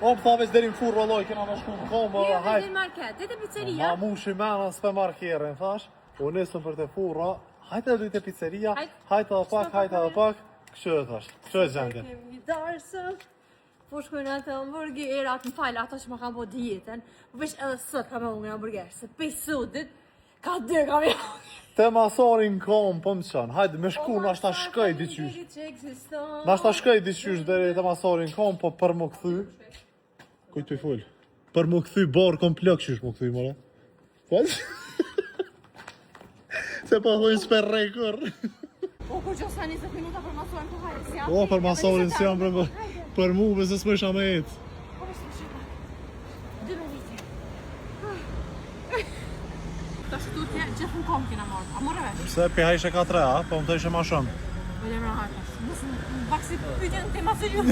O, më tha veç deri në furr vallaj, kena më shku në kombë, Jo, hajt. në market, te pizzeria. Ma mu shimena s'pe marrë kjerën, thash. U nisëm për te furra, hajt edhe te pizzeria, hajt edhe pak, kështu e thash, kështu e gjendje. Kemi darsë. Po shkojnë atë hamburgerat, më falë, ato që më kam po dietën. Po veç edhe sot kam hongër hamburger, se 5 sotit, ka 2 kam hongër. Te masorin kom, po më qanë, hajde me shku, nashta shkoj diqysh. Nashta shkoj diqysh deri te masorin kom, po për më këthy. Kuj të i full? Për më këthy borë komplek qysh më këthy, mëre. Fal? Se po thujnë s'per rekor. O, kur që sa 20 minuta për masorin po hajde, si O, për masorin si jam për mu, se s'mësha me jetë. Po, vështë më shqipë. 2 minuti. Ta shtutje, gjithë në kom kina morë. A morë vesh? Se pi hajshe ka 3, a? Po më të ishe ma shumë. Vëllë më në hajtash. Nësë në baksi pytjen të masorin.